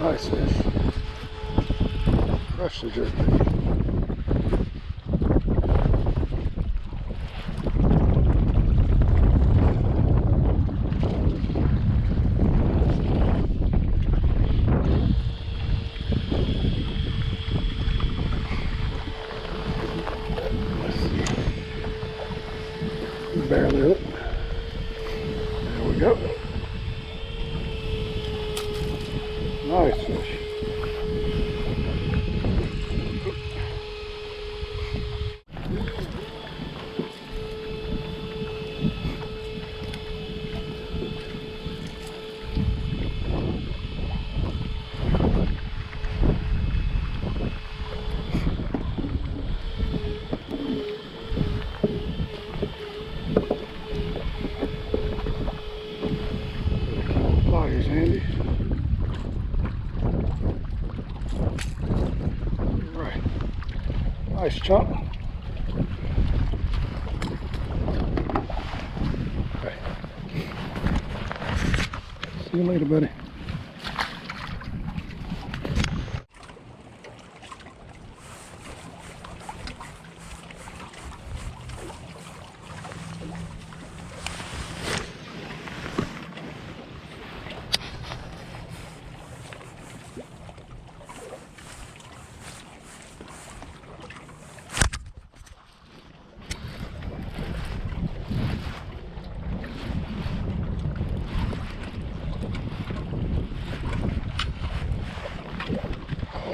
Nice fish. Crush the jerkbait. Barely hooked. There we go. Nice fish. Pliers handy. Right. Nice chunk. Okay. See you later, buddy.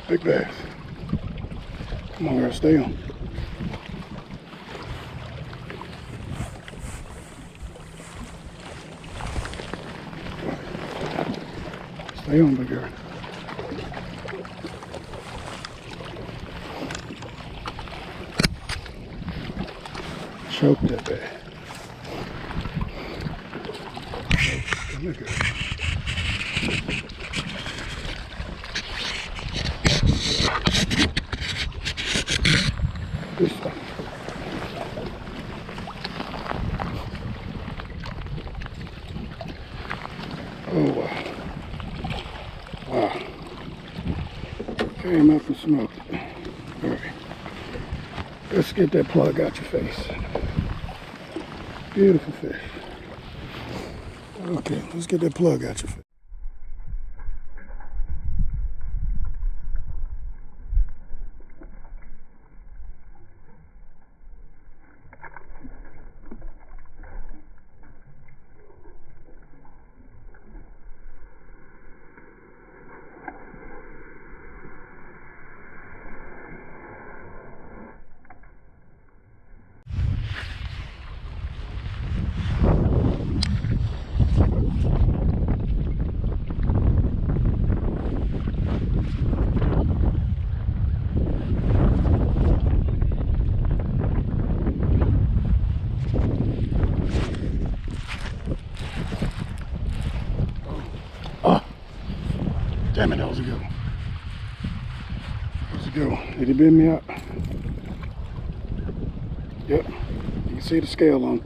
Big bass. Come on, girl, stay on. Stay on, big girl. Choke that bad. Look at it. This stuff. Oh wow. Wow. Came up and smoked it. Alright. Let's get that plug out your face. Beautiful fish. Okay, let's get that plug out your face. Damn it, that was a good one. That was a good one. Did he bend me out? Yep. You can see the scale on it.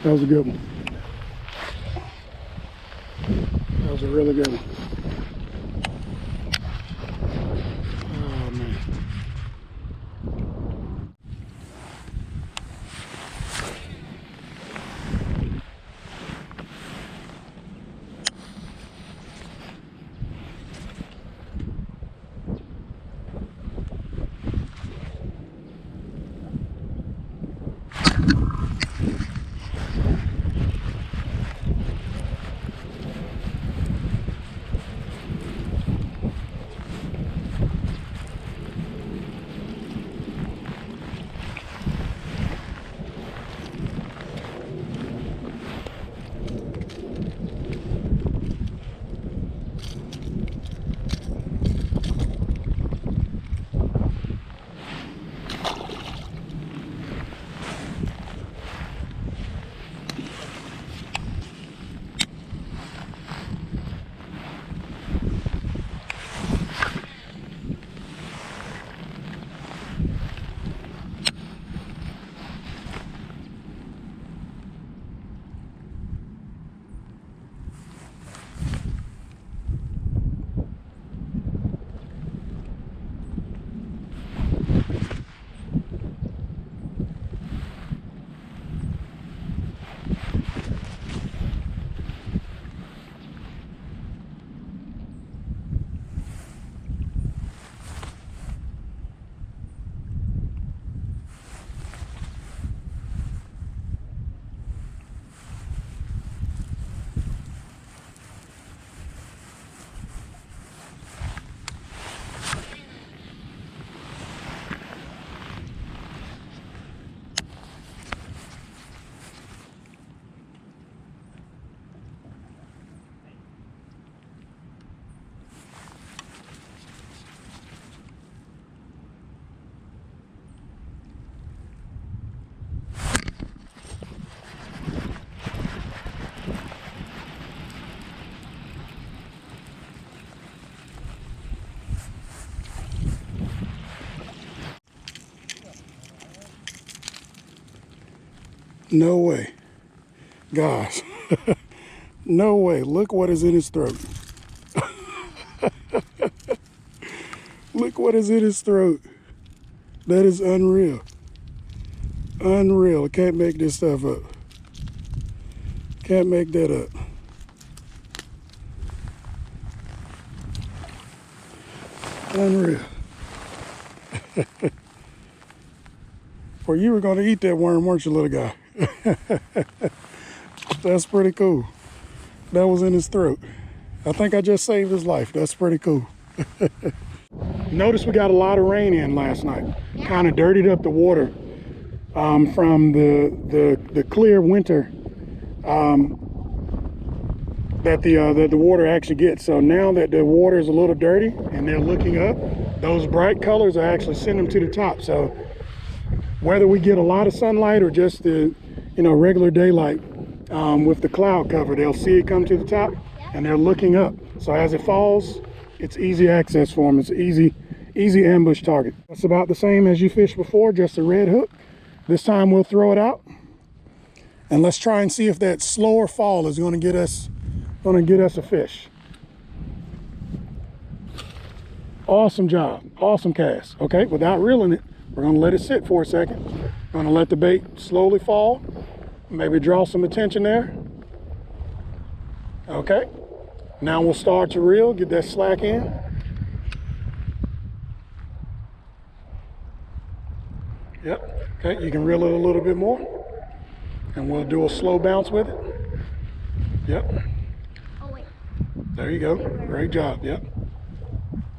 That was a good one. That was a really good one. Oh, man. No way. Guys, no way. Look what is in his throat. Look what is in his throat. That is unreal. Unreal. I can't make this stuff up. Can't make that up. Unreal. Well, you were going to eat that worm, weren't you, little guy? That's pretty cool. That was in his throat. I think I just saved his life. That's pretty cool. Notice we got a lot of rain in last night. Yeah. Kind of dirtied up the water from the clear winter that the water actually gets. So now that the water is a little dirty and they're looking up, those bright colors are actually sending them to the top. So whether we get a lot of sunlight or just the regular daylight with the cloud cover, they'll see it come to the top and they're looking up. So as it falls, it's easy access for them. It's an easy ambush target. It's about the same as you fished before, just a red hook. This time we'll throw it out and let's try and see if that slower fall is going to get us a fish. Awesome job, awesome cast. Okay, without reeling it, we're going to let it sit for a second. We're going to let the bait slowly fall, maybe draw some attention there. Okay, now we'll start to reel, get that slack in. Yep, okay, you can reel it a little bit more and we'll do a slow bounce with it. Yep. Oh, wait. There you go, great job, yep.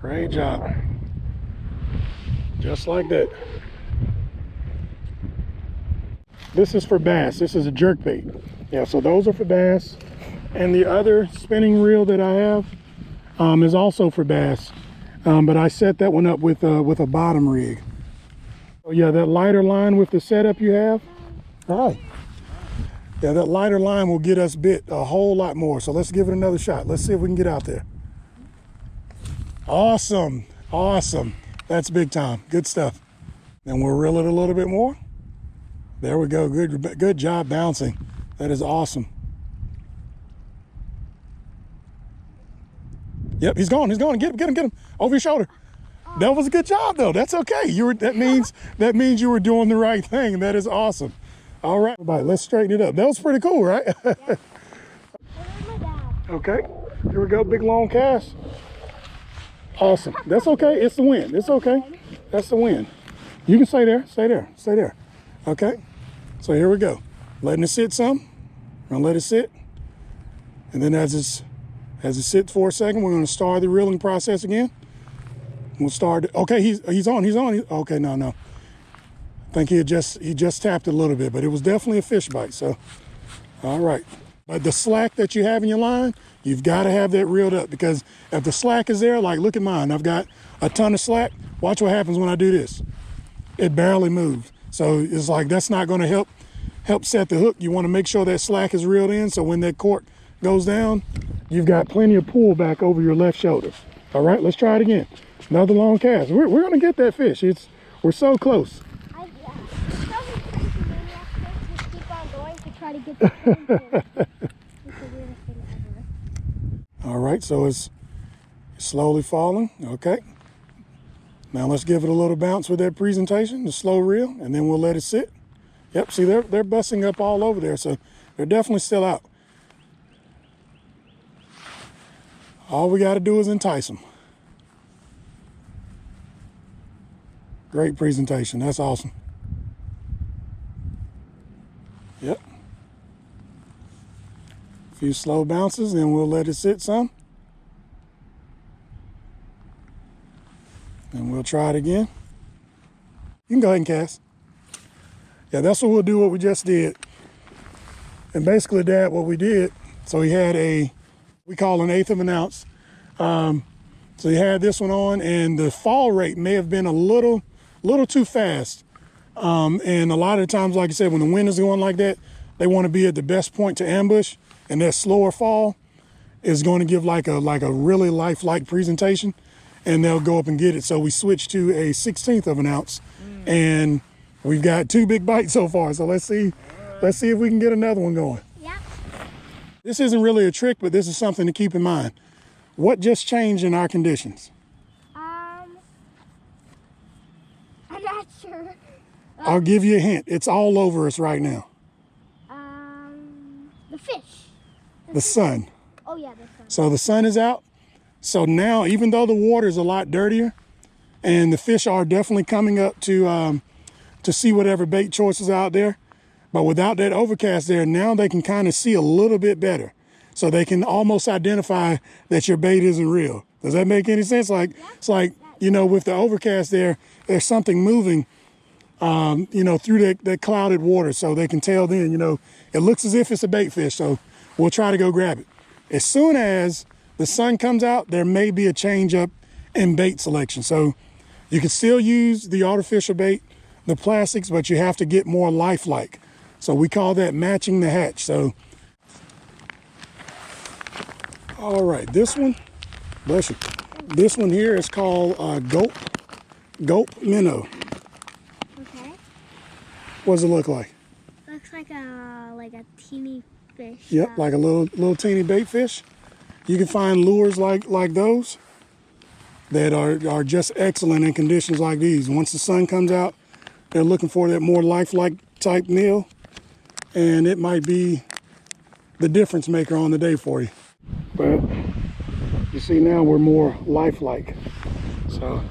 Great job. Just like that. This is for bass. This is a jerkbait. Yeah, so those are for bass. And the other spinning reel that I have is also for bass. But I set that one up with a bottom rig. So yeah, that lighter line with the setup you have. All right. Yeah, that lighter line will get us bit a whole lot more. So let's give it another shot. Let's see if we can get out there. Awesome. Awesome. That's big time. Good stuff. And we'll reel it a little bit more. There we go. Good job bouncing. That is awesome. Yep, he's gone. He's gone. Get him. Over your shoulder. That was a good job though. That's okay. That means you were doing the right thing. That is awesome. All right, everybody, let's straighten it up. That was pretty cool, right? Yeah. Okay. Here we go. Big long cast. Awesome. That's okay. It's the wind. It's okay. That's the wind. You can stay there. Stay there. Stay there. Okay. So here we go. Letting it sit some. We're gonna let it sit. And then as it sits for a second, we're gonna start the reeling process again. We'll start. Okay, he's on. Okay, no. I think he just tapped it a little bit, but it was definitely a fish bite. So, all right. But the slack that you have in your line, you've got to have that reeled up, because if the slack is there, like look at mine, I've got a ton of slack. Watch what happens when I do this. It barely moved. So it's like that's not going to help set the hook. You want to make sure that slack is reeled in, so when that cork goes down, you've got plenty of pull back over your left shoulder. All right, let's try it again. Another long cast. We're going to get that fish. We're so close. Try to get the it's the weirdest thing ever. All right, so it's slowly falling. Okay. Now let's give it a little bounce with that presentation, the slow reel, and then we'll let it sit. Yep, see they're busting up all over there, so they're definitely still out. All we got to do is entice them. Great presentation. That's awesome. Yep. A few slow bounces, then we'll let it sit some. And we'll try it again. You can go ahead and cast. Yeah, that's what we'll do, what we just did. And basically that, what we did, so he had we call an 1/8 of an ounce. So he had this one on, and the fall rate may have been a little too fast. And a lot of the times, like I said, when the wind is going like that, they want to be at the best point to ambush, and that slower fall is going to give like a really lifelike presentation, and they'll go up and get it. So we switched to a 1/16 of an ounce, and we've got 2 big bites so far. So let's see Let's see if we can get another one going. Yep. This isn't really a trick, but this is something to keep in mind. What just changed in our conditions? I'm not sure. I'll give you a hint. It's all over us right now. The fish. The sun. Oh yeah, the sun. So the sun is out. So now, even though the water is a lot dirtier, and the fish are definitely coming up to see whatever bait choices out there, but without that overcast there, now they can kind of see a little bit better. So they can almost identify that your bait isn't real. Does that make any sense? Like, it's like, you know, with the overcast there, there's something moving, you know, through that clouded water. So they can tell then, you know, it looks as if it's a bait fish. So we'll try to go grab it. As soon as the sun comes out, there may be a change up in bait selection. So you can still use the artificial bait, the plastics, but you have to get more lifelike. So we call that matching the hatch. So, all right, this one, bless you. This one here is called Gulp Minnow. Okay. What does it look like? Looks like a teeny fish. Yep, like a little teeny bait fish. You can find lures like those that are just excellent in conditions like these. Once the sun comes out, they're looking for that more lifelike type meal, and it might be the difference maker on the day for you. But you see now we're more lifelike. So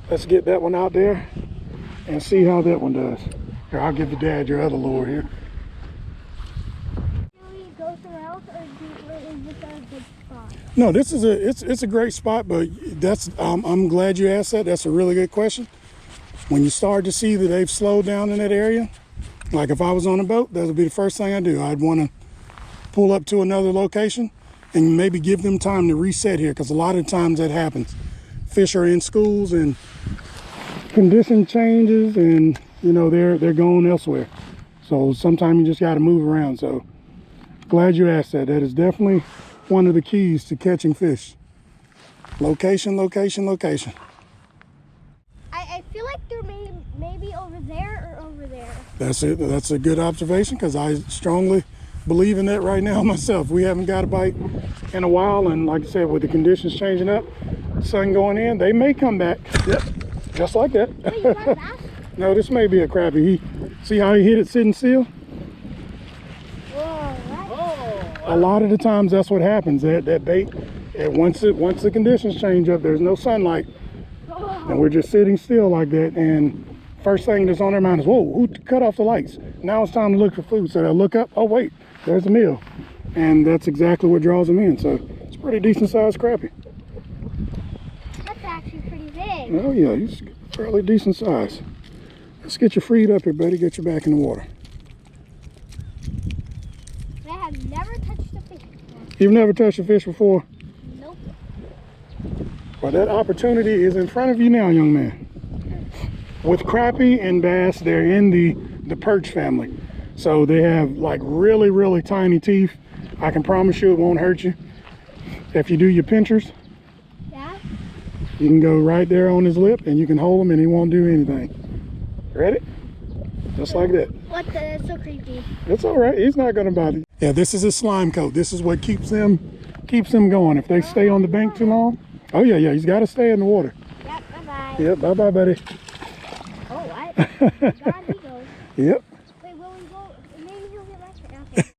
let's get that one out there and see how that one does. Here, I'll give the dad your other lure here. Do we go somewhere else, or is this a good spot? No, this is it's a great spot, but that's I'm glad you asked that. That's a really good question. When you start to see that they've slowed down in that area, like if I was on a boat, that would be the first thing I do. I'd want to pull up to another location and maybe give them time to reset here, because a lot of times that happens. Fish are in schools and condition changes, and you know they're going elsewhere. So sometimes you just got to move around. So glad you asked that. That is definitely one of the keys to catching fish. Location, location, location. I feel like they're maybe over there or over there. That's it. That's a good observation, because I strongly believe in that right now myself. We haven't got a bite in a while, and like I said, with the conditions changing up, sun going in, they may come back. Yep, just like that. Wait, you got a bass? No, this may be a crappie. See how he hit it sitting still? Whoa, what? A lot of the times that's what happens. That bait, once the conditions change up, there's no sunlight, and we're just sitting still like that, and first thing that's on their mind is, whoa, who cut off the lights? Now it's time to look for food. So they'll look up, oh wait, there's a meal. And that's exactly what draws them in. So it's a pretty decent sized crappie. That's actually pretty big. Oh yeah, he's fairly decent size. Let's get you freed up here, buddy. Get you back in the water. I have never touched a fish before. You've never touched a fish before? Nope. Well, that opportunity is in front of you now, young man. With crappie and bass, they're in the perch family. So they have like really, really tiny teeth. I can promise you it won't hurt you. If you do your pinchers, Yeah? you can go right there on his lip and you can hold him and he won't do anything. Ready? Just like that. What the? That's so creepy. It's all right. He's not going to bother you. Yeah, this is a slime coat. This is what keeps them going. If they stay on the bank too long, oh yeah, he's got to stay in the water. Yep, bye-bye. Yep, bye-bye, buddy. Oh, what? God, he goes. Yep.